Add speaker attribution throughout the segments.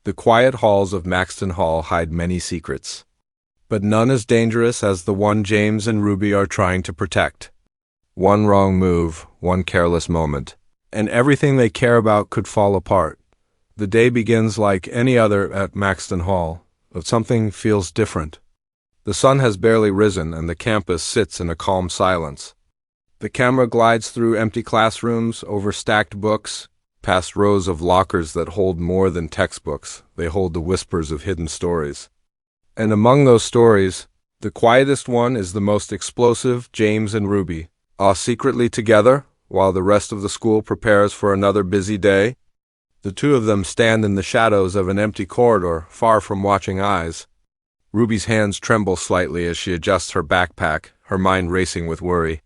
Speaker 1: The quiet halls of Maxton Hall hide many secrets, but none as dangerous as the one James and Ruby are trying to protect. One wrong move, one careless moment, and everything they care about could fall apart. The day begins like any other at Maxton Hall, but something feels different. The sun has barely risen and the campus sits in a calm silence. The camera glides through empty classrooms, over stacked books, past rows of lockers that hold more than textbooks. They hold the whispers of hidden stories. And among those stories, the quietest one is the most explosive. James and Ruby are secretly together while the rest of the school prepares for another busy day. The two of them stand in the shadows of an empty corridor, far from watching eyes. Ruby's hands tremble slightly as she adjusts her backpack, her mind racing with worry.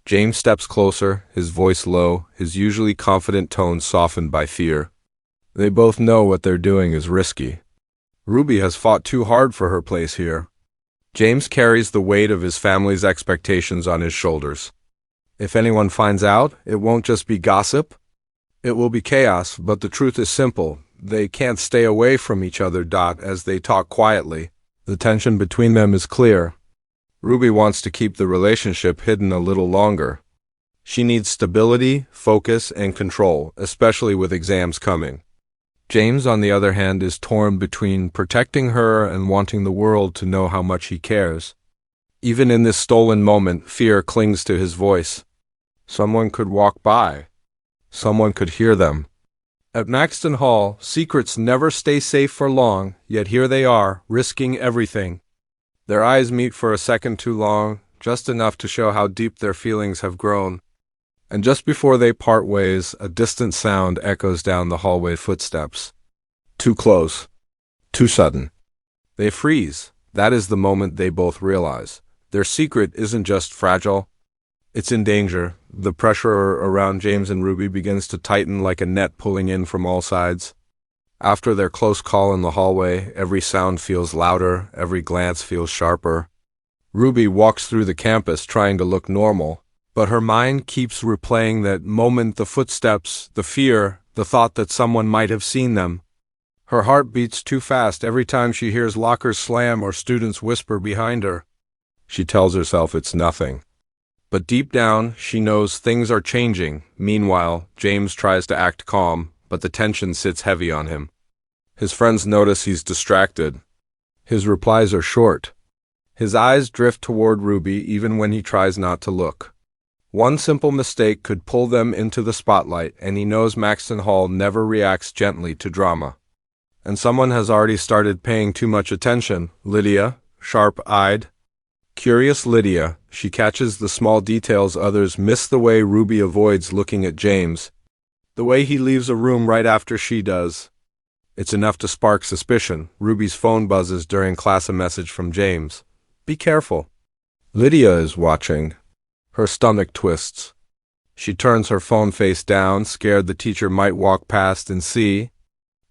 Speaker 1: James steps closer, his voice low, his usually confident tone softened by fear. They both know what they're doing is risky. Ruby has fought too hard for her place here. James carries the weight of his family's expectations on his shoulders. If anyone finds out, it won't just be gossip. It will be chaos, but the truth is simple. They can't stay away from each other. As they talk quietly, the tension between them is clear. Ruby wants to keep the relationship hidden a little longer. She needs stability, focus, and control, especially with exams coming. James, on the other hand, is torn between protecting her and wanting the world to know how much he cares. Even in this stolen moment, fear clings to his voice. Someone could walk by. Someone could hear them. At Maxton Hall, secrets never stay safe for long, yet here they are, risking everything. Their eyes meet for a second too long, just enough to show how deep their feelings have grown. And just before they part ways, a distant sound echoes down the hallway. Footsteps. Too close. Too sudden. They freeze. That is the moment they both realize. Their secret isn't just fragile. It's in danger. The pressure around James and Ruby begins to tighten like a net pulling in from all sides. After their close call in the hallway, every sound feels louder, every glance feels sharper. Ruby walks through the campus trying to look normal, but her mind keeps replaying that moment, the footsteps, the fear, the thought that someone might have seen them. Her heart beats too fast every time she hears lockers slam or students whisper behind her. She tells herself it's nothing. But deep down, she knows things are changing. Meanwhile, James tries to act calm, but the tension sits heavy on him. His friends notice he's distracted. His replies are short. His eyes drift toward Ruby even when he tries not to look. One simple mistake could pull them into the spotlight, and he knows Maxton Hall never reacts gently to drama. And someone has already started paying too much attention. Lydia, sharp-eyed. Curious Lydia, she catches the small details others miss, the way Ruby avoids looking at James, the way he leaves a room right after she does. It's enough to spark suspicion. Ruby's phone buzzes during class. A message from James. Be careful. Lydia is watching. Her stomach twists. She turns her phone face down, scared the teacher might walk past and see.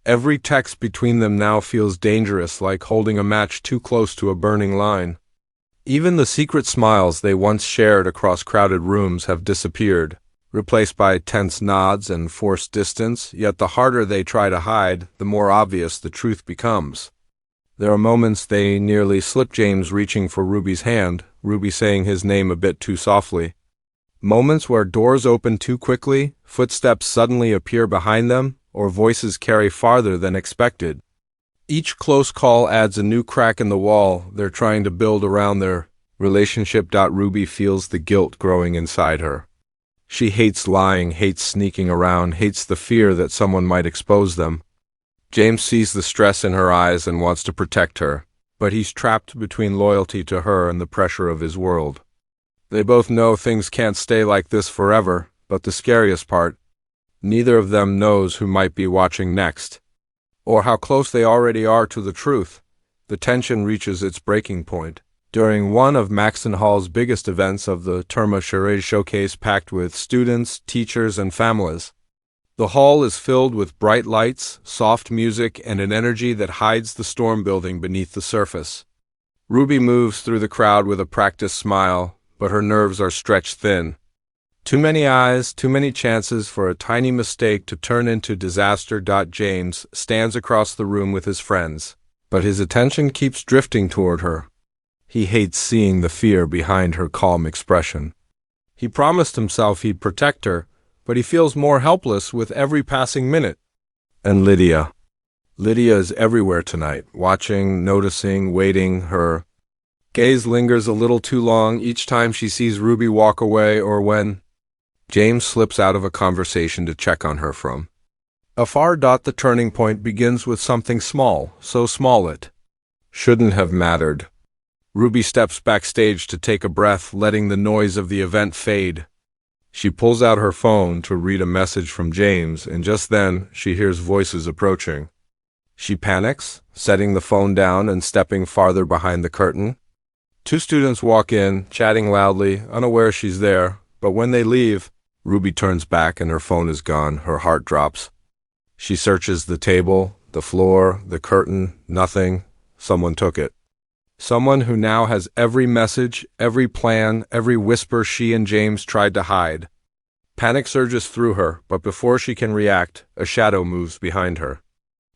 Speaker 1: Every text between them now feels dangerous, like holding a match too close to a burning line. Even the secret smiles they once shared across crowded rooms have disappeared, replaced by tense nods and forced distance, yet the harder they try to hide, the more obvious the truth becomes. There are moments they nearly slip, James reaching for Ruby's hand, Ruby saying his name a bit too softly. Moments where doors open too quickly, footsteps suddenly appear behind them, or voices carry farther than expected. Each close call adds a new crack in the wall they're trying to build around their relationship. Ruby feels the guilt growing inside her. She hates lying, hates sneaking around, hates the fear that someone might expose them. James sees the stress in her eyes and wants to protect her, but he's trapped between loyalty to her and the pressure of his world. They both know things can't stay like this forever, but the scariest part, neither of them knows who might be watching next, or how close they already are to the truth. The tension reaches its breaking point during one of Maxton Hall's biggest events of the term, a charade showcase packed with students, teachers, and families. The hall is filled with bright lights, soft music, and an energy that hides the storm building beneath the surface. Ruby moves through the crowd with a practiced smile, but her nerves are stretched thin. Too many eyes, too many chances for a tiny mistake to turn into disaster. James stands across the room with his friends, but his attention keeps drifting toward her. He hates seeing the fear behind her calm expression. He promised himself he'd protect her, but he feels more helpless with every passing minute. And Lydia. Lydia is everywhere tonight, watching, noticing, waiting. Her gaze lingers a little too long each time she sees Ruby walk away or when James slips out of a conversation to check on her from afar. The turning point begins with something small, so small it shouldn't have mattered. Ruby steps backstage to take a breath, letting the noise of the event fade. She pulls out her phone to read a message from James, and just then she hears voices approaching. She panics, setting the phone down and stepping farther behind the curtain. Two students walk in, chatting loudly, unaware she's there, but when they leave, Ruby turns back and her phone is gone. Her heart drops. She searches the table, the floor, the curtain. Nothing. Someone took it. Someone who now has every message, every plan, every whisper she and James tried to hide. Panic surges through her, but before she can react, a shadow moves behind her.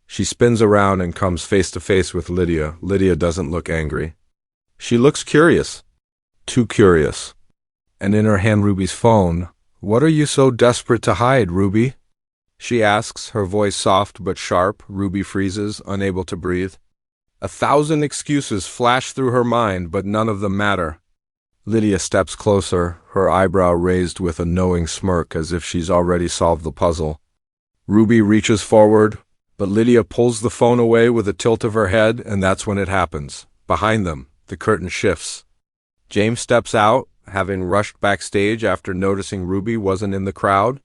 Speaker 1: She spins around and comes face to face with Lydia. Lydia doesn't look angry. She looks curious. Too curious. And in her hand, Ruby's phone. "What are you so desperate to hide, Ruby?" she asks, her voice soft but sharp. Ruby freezes, unable to breathe. 1,000 excuses flash through her mind, but none of them matter. Lydia steps closer, her eyebrow raised with a knowing smirk as if she's already solved the puzzle. Ruby reaches forward, but Lydia pulls the phone away with a tilt of her head, and that's when it happens. Behind them, the curtain shifts. James steps out, having rushed backstage after noticing Ruby wasn't in the crowd.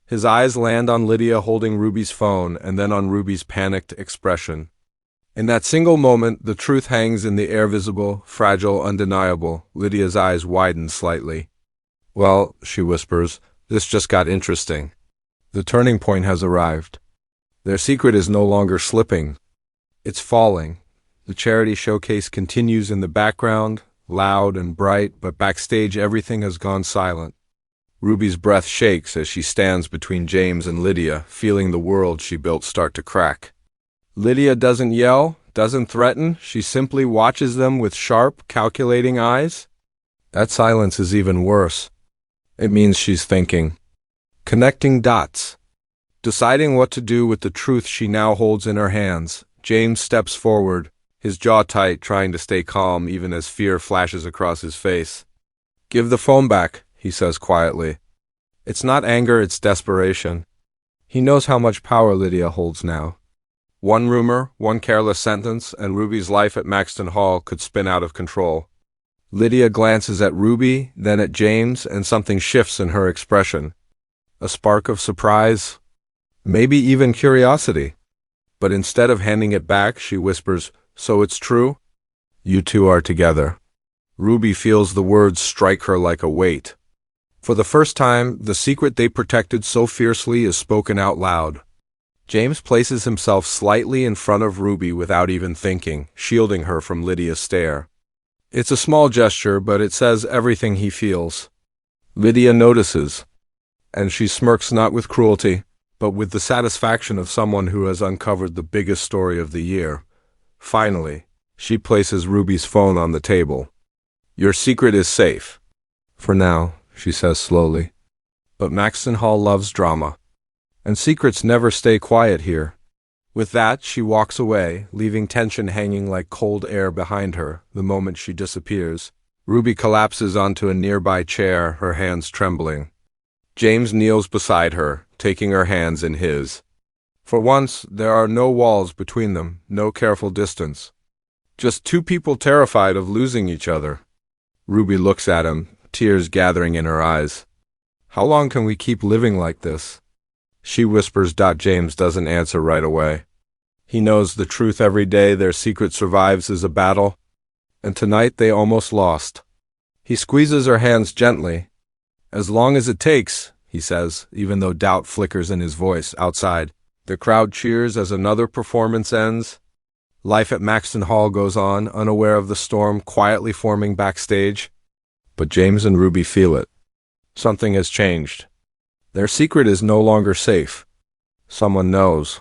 Speaker 1: His eyes land on Lydia holding Ruby's phone, and then on Ruby's panicked expression. In that single moment, the truth hangs in the air, visible, fragile, undeniable. Lydia's eyes widen slightly. "Well," she whispers, "this just got interesting. The turning point has arrived. Their secret is no longer slipping. It's falling." The charity showcase continues in the background, loud and bright, but backstage everything has gone silent. Ruby's breath shakes as she stands between James and Lydia, feeling the world she built start to crack. Lydia doesn't yell, doesn't threaten. She simply watches them with sharp, calculating eyes. That silence is even worse. It means she's thinking, connecting dots, deciding what to do with the truth she now holds in her hands. James steps forward, his jaw tight, trying to stay calm even as fear flashes across his face. "Give the phone back," he says quietly. It's not anger, it's desperation. He knows how much power Lydia holds now. One rumor, one careless sentence, and Ruby's life at Maxton Hall could spin out of control. Lydia glances at Ruby, then at James, and something shifts in her expression. A spark of surprise, maybe even curiosity. But instead of handing it back, she whispers, "So it's true? You two are together." Ruby feels the words strike her like a weight. For the first time, the secret they protected so fiercely is spoken out loud. James places himself slightly in front of Ruby without even thinking, shielding her from Lydia's stare. It's a small gesture, but it says everything he feels. Lydia notices, and she smirks not with cruelty, but with the satisfaction of someone who has uncovered the biggest story of the year. Finally, she places Ruby's phone on the table. "Your secret is safe. For now," she says slowly. "But Maxton Hall loves drama. And secrets never stay quiet here." With that, she walks away, leaving tension hanging like cold air behind her. The moment she disappears, Ruby collapses onto a nearby chair, her hands trembling. James kneels beside her, taking her hands in his. For once, there are no walls between them, no careful distance. Just two people terrified of losing each other. Ruby looks at him, tears gathering in her eyes. "How long can we keep living like this?" She whispers. James doesn't answer right away. He knows the truth every day their secret survives is a battle, and tonight they almost lost. He squeezes her hands gently. "As long as it takes," he says, even though doubt flickers in his voice. Outside, the crowd cheers as another performance ends. Life at Maxton Hall goes on, unaware of the storm quietly forming backstage. But James and Ruby feel it. Something has changed. Their secret is no longer safe. Someone knows.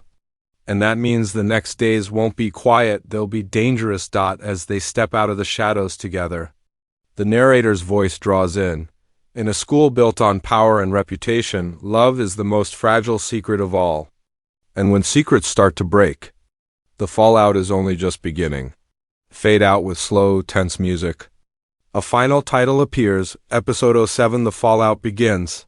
Speaker 1: And that means the next days won't be quiet, they'll be dangerous. As they step out of the shadows together. The narrator's voice draws in. In a school built on power and reputation, love is the most fragile secret of all. And when secrets start to break, the fallout is only just beginning. Fade out with slow, tense music. A final title appears, Episode 07. The fallout begins.